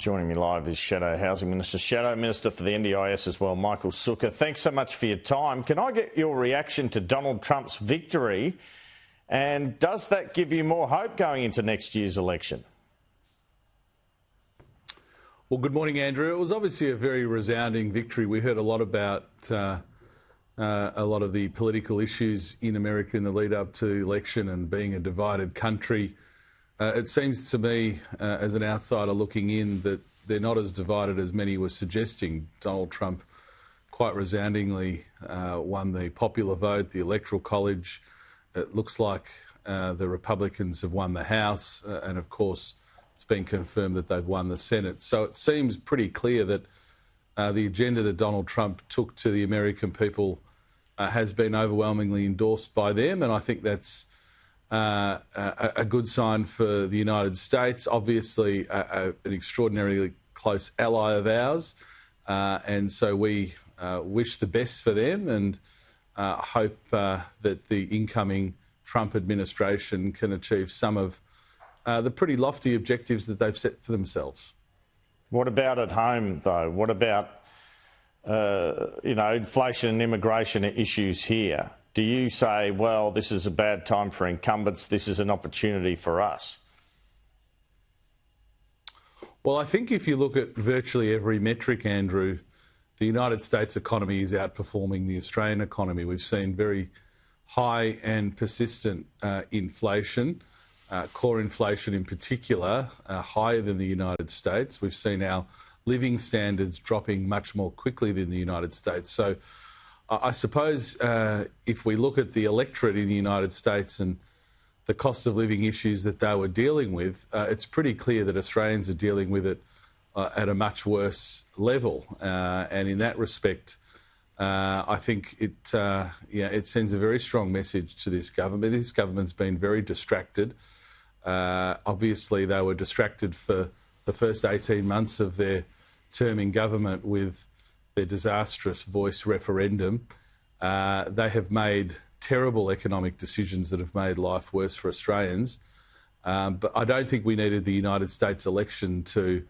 Joining me live is Shadow Housing Minister, Shadow Minister for the NDIS as well, Michael Sukkar. Thanks so much for your time. Can I get your reaction to Donald Trump's victory, and does that give you more hope going into next year's election? Well, good morning, Andrew. It was obviously a very resounding victory. We heard a lot about a lot of the political issues in America in the lead up to the election and being a divided country. It seems to me, as an outsider looking in, that they're not as divided as many were suggesting. Donald Trump quite resoundingly won the popular vote, the Electoral College. It looks like the Republicans have won the House, and of course it's been confirmed that they've won the Senate. So it seems pretty clear that the agenda that Donald Trump took to the American people has been overwhelmingly endorsed by them, and I think that's a good sign for the United States. Obviously, an extraordinarily close ally of ours, and so we wish the best for them and hope that the incoming Trump administration can achieve some of the pretty lofty objectives that they've set for themselves. What about at home, though? What about inflation and immigration issues here? Do you say, well, this is a bad time for incumbents, this is an opportunity for us? Well, I think if you look at virtually every metric, Andrew, the United States economy is outperforming the Australian economy. We've seen very high and persistent inflation, core inflation in particular, higher than the United States. We've seen our living standards dropping much more quickly than the United States. So I suppose if we look at the electorate in the United States and the cost of living issues that they were dealing with, it's pretty clear that Australians are dealing with it at a much worse level. And in that respect, I think it sends a very strong message to this government. This government's been very distracted. Obviously, they were distracted for the first 18 months of their term in government with their disastrous voice referendum. They have made terrible economic decisions that have made life worse for Australians. But I don't think we needed the United States election to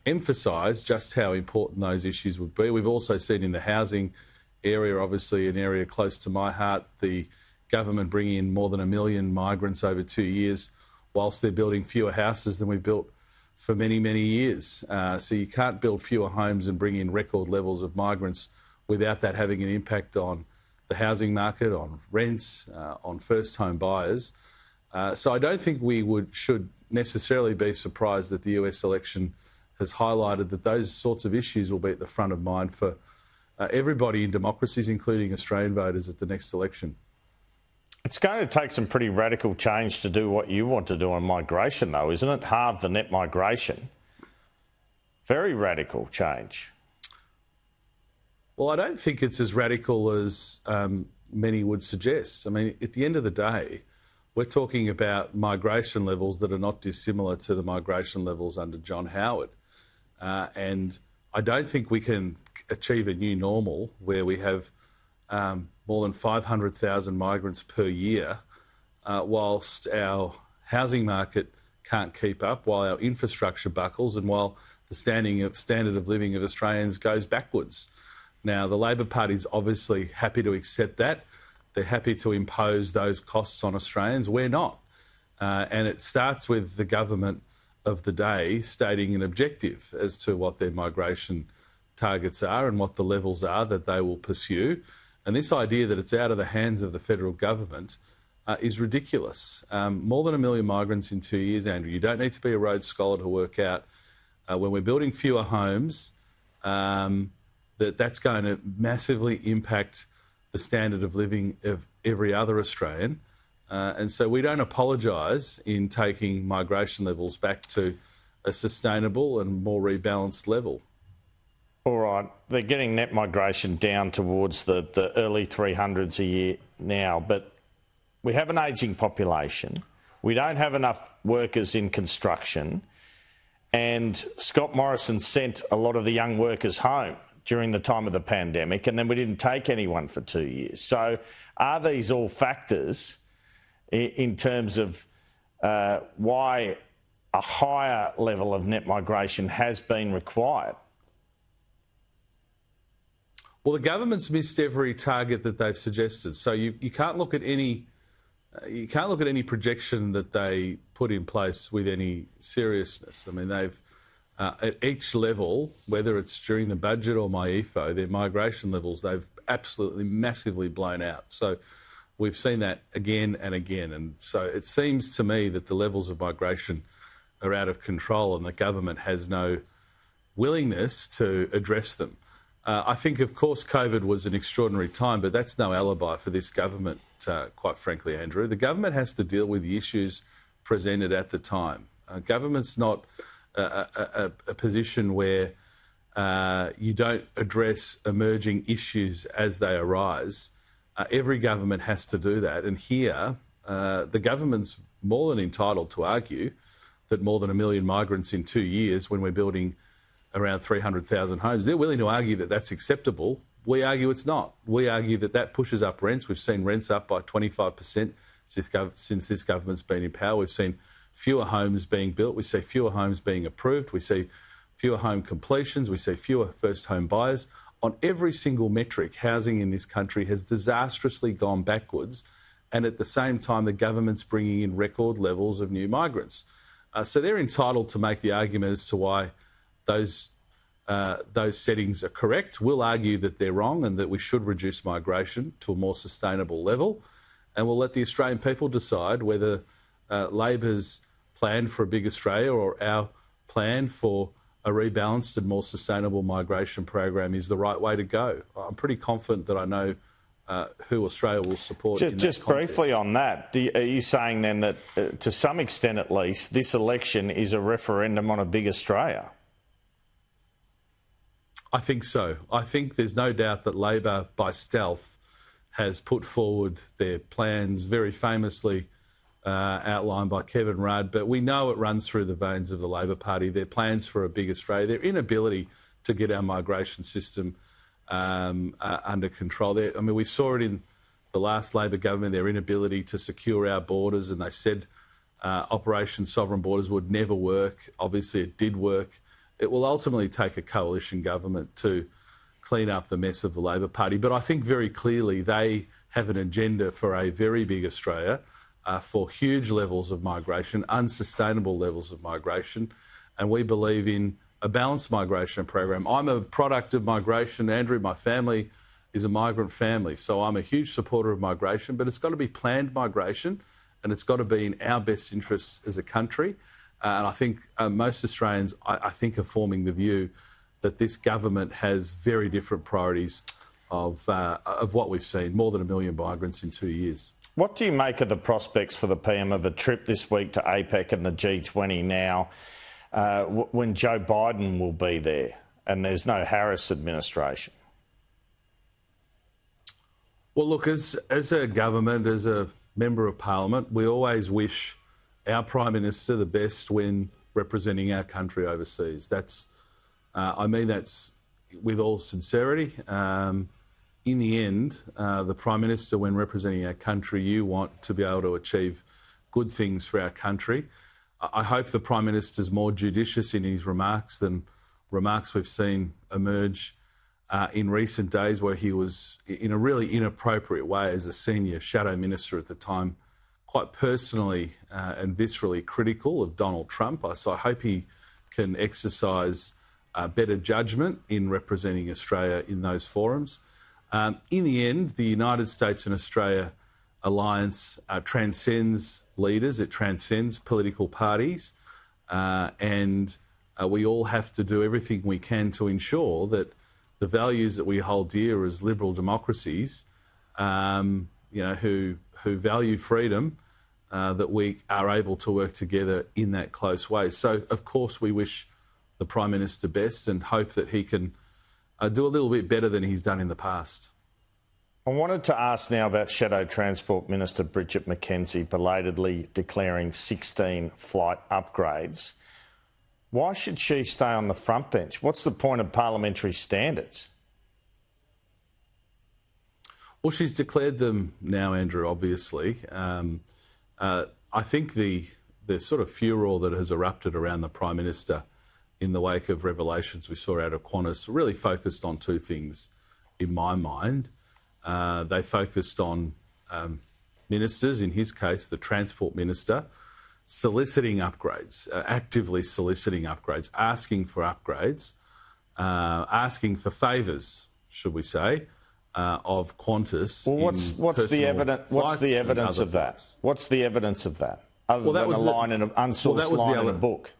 emphasise just how important those issues would be. We've also seen in the housing area, obviously an area close to my heart, the government bringing in more than 1 million migrants over 2 years, whilst they're building fewer houses than we've built for many, many years. So you can't build fewer homes and bring in record levels of migrants without that having an impact on the housing market, on rents, on first home buyers. So I don't think we should necessarily be surprised that the US election has highlighted that those sorts of issues will be at the front of mind for everybody in democracies, including Australian voters, at the next election. It's going to take some pretty radical change to do what you want to do on migration, though, isn't it? Halve the net migration. Very radical change. Well, I don't think it's as radical as many would suggest. I mean, at the end of the day, we're talking about migration levels that are not dissimilar to the migration levels under John Howard. And I don't think we can achieve a new normal where we have more than 500,000 migrants per year, whilst our housing market can't keep up, while our infrastructure buckles, and while the standard of living of Australians goes backwards. Now, the Labor Party's obviously happy to accept that. They're happy to impose those costs on Australians. We're not. And it starts with the government of the day stating an objective as to what their migration targets are and what the levels are that they will pursue. And this idea that it's out of the hands of the federal government is ridiculous. More than 1 million migrants in 2 years, Andrew. You don't need to be a Rhodes Scholar to work out when we're building fewer homes, that's going to massively impact the standard of living of every other Australian. And so we don't apologise in taking migration levels back to a sustainable and more rebalanced level. All right, they're getting net migration down towards the early 300s a year now, but we have an ageing population. We don't have enough workers in construction, and Scott Morrison sent a lot of the young workers home during the time of the pandemic, and then we didn't take anyone for 2 years. So are these all factors in terms of why a higher level of net migration has been required. Well, the government's missed every target that they've suggested. So you can't look at any projection that they put in place with any seriousness. I mean, they've at each level, whether it's during the budget or MyEFO, their migration levels they've absolutely massively blown out. So we've seen that again and again, and so it seems to me that the levels of migration are out of control, and the government has no willingness to address them. I think, of course, COVID was an extraordinary time, but that's no alibi for this government, quite frankly, Andrew. The government has to deal with the issues presented at the time. Government's not a position where you don't address emerging issues as they arise. Every government has to do that. And here, the government's more than entitled to argue that more than 1 million migrants in 2 years, when we're building around 300,000 homes, they're willing to argue that that's acceptable. We argue it's not. We argue that that pushes up rents. We've seen rents up by 25% since this government's been in power. We've seen fewer homes being built. We see fewer homes being approved. We see fewer home completions. We see fewer first home buyers. On every single metric, housing in this country has disastrously gone backwards. And at the same time, the government's bringing in record levels of new migrants. So they're entitled to make the argument as to why those settings are correct. We'll argue that they're wrong and that we should reduce migration to a more sustainable level. And we'll let the Australian people decide whether Labor's plan for a big Australia or our plan for a rebalanced and more sustainable migration program is the right way to go. I'm pretty confident that I know who Australia will support. Just briefly on that, are you saying then that, to some extent at least, this election is a referendum on a big Australia? I think so. I think there's no doubt that Labor, by stealth, has put forward their plans, very famously outlined by Kevin Rudd, but we know it runs through the veins of the Labor Party. Their plans for a big Australia, their inability to get our migration system under control. I mean, we saw it in the last Labor government, their inability to secure our borders, and they said Operation Sovereign Borders would never work. Obviously, it did work. It will ultimately take a coalition government to clean up the mess of the Labor Party. But I think very clearly they have an agenda for a very big Australia, for huge levels of migration, unsustainable levels of migration. And we believe in a balanced migration program. I'm a product of migration, Andrew. My family is a migrant family, so I'm a huge supporter of migration, but it's got to be planned migration and it's got to be in our best interests as a country. And I think most Australians, I think, are forming the view that this government has very different priorities of what we've seen, more than 1 million migrants in 2 years. What do you make of the prospects for the PM of a trip this week to APEC and the G20 now, when Joe Biden will be there and there's no Harris administration? Well, look, as a government, as a member of Parliament, we always wish our Prime Minister the best when representing our country overseas. I mean that's with all sincerity. In the end, the Prime Minister, when representing our country, you want to be able to achieve good things for our country. I hope the Prime Minister's more judicious in his remarks than remarks we've seen emerge in recent days, where he was, in a really inappropriate way as a senior shadow minister at the time, quite personally and viscerally critical of Donald Trump. So I hope he can exercise better judgment in representing Australia in those forums. In the end, the United States and Australia alliance transcends leaders, it transcends political parties, and we all have to do everything we can to ensure that the values that we hold dear as liberal democracies, who value freedom, that we are able to work together in that close way. So, of course, we wish the Prime Minister best and hope that he can do a little bit better than he's done in the past. I wanted to ask now about Shadow Transport Minister Bridget McKenzie belatedly declaring 16 flight upgrades. Why should she stay on the front bench? What's the point of parliamentary standards? Well, she's declared them now, Andrew, obviously. I think the the sort of furor that has erupted around the Prime Minister in the wake of revelations we saw out of Qantas really focused on two things in my mind. They focused on ministers, in his case, the Transport Minister, soliciting upgrades, actively soliciting upgrades, asking for upgrades, asking for favours, should we say, of Qantas. Well, what's the evidence? What's the evidence of that? What's the evidence of that? Other than a line in an unsourced line in a book.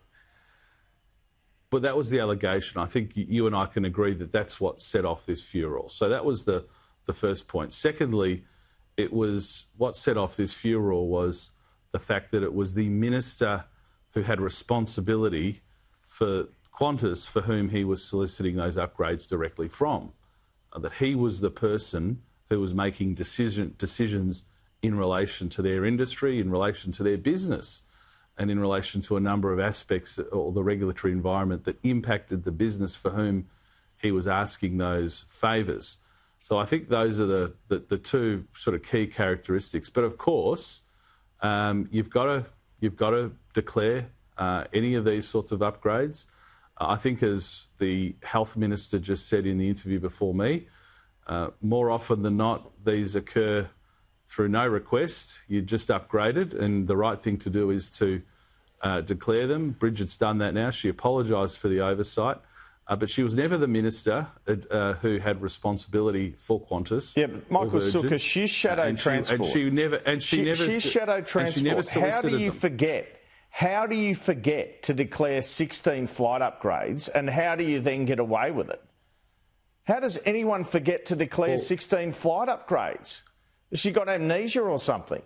But that was the allegation. I think you and I can agree that that's what set off this furor. So that was the first point. Secondly, it was what set off this furor was the fact that it was the minister who had responsibility for Qantas for whom he was soliciting those upgrades directly from. That he was the person who was making decisions in relation to their industry, in relation to their business, and in relation to a number of aspects or the regulatory environment that impacted the business for whom he was asking those favours. So I think those are the two sort of key characteristics. But of course, you've got to declare any of these sorts of upgrades. I think, as the Health Minister just said in the interview before me, more often than not, these occur through no request. You're just upgraded, and the right thing to do is to declare them. Bridget's done that now. She apologised for the oversight, but she was never the minister who had responsibility for Qantas. Yeah, but Michael Sukkar, she's shadow transport. She's shadow transport. How do you forget to declare 16 flight upgrades, and how do you then get away with it? How does anyone forget to declare 16 flight upgrades? Has she got amnesia or something?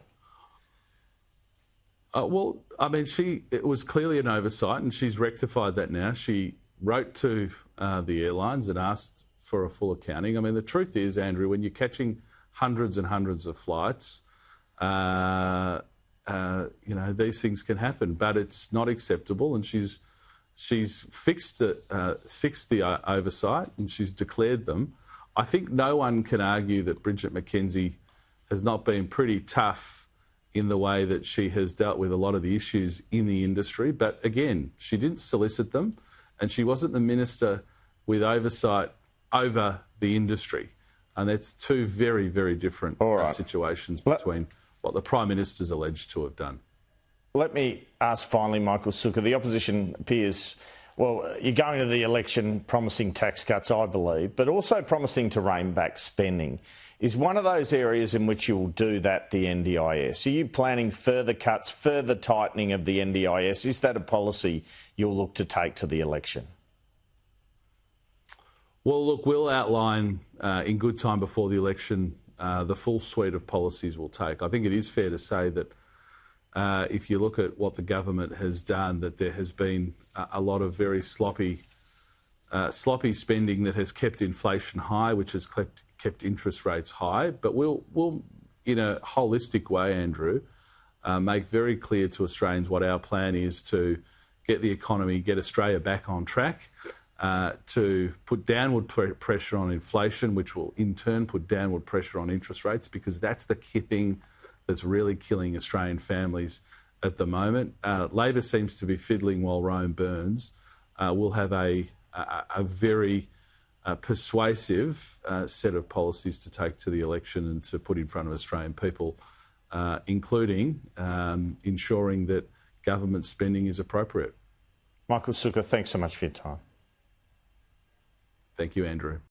Well, I mean, it was clearly an oversight, and she's rectified that now. She wrote to the airlines and asked for a full accounting. I mean, the truth is, Andrew, when you're catching hundreds and hundreds of flights, these things can happen, but it's not acceptable. And she's fixed the oversight, and she's declared them. I think no one can argue that Bridget McKenzie has not been pretty tough in the way that she has dealt with a lot of the issues in the industry. But again, she didn't solicit them, and she wasn't the minister with oversight over the industry. And that's two very, very different situations between what the Prime Minister's alleged to have done. Let me ask finally, Michael Sukkar, the opposition appears, well, you're going to the election promising tax cuts, I believe, but also promising to rein back spending. Is one of those areas in which you will do that the NDIS? Are you planning further cuts, further tightening of the NDIS? Is that a policy you'll look to take to the election? Well, look, we'll outline in good time before the election the full suite of policies we'll take. I think it is fair to say that if you look at what the government has done, that there has been a lot of very sloppy spending that has kept inflation high, which has kept interest rates high. But we'll in a holistic way, Andrew, make very clear to Australians what our plan is to get the economy, get Australia back on track, to put downward pressure on inflation, which will in turn put downward pressure on interest rates, because that's the key thing that's really killing Australian families at the moment. Labor seems to be fiddling while Rome burns. We'll have a very persuasive set of policies to take to the election and to put in front of Australian people, including ensuring that government spending is appropriate. Michael Sukkar, thanks so much for your time. Thank you, Andrew.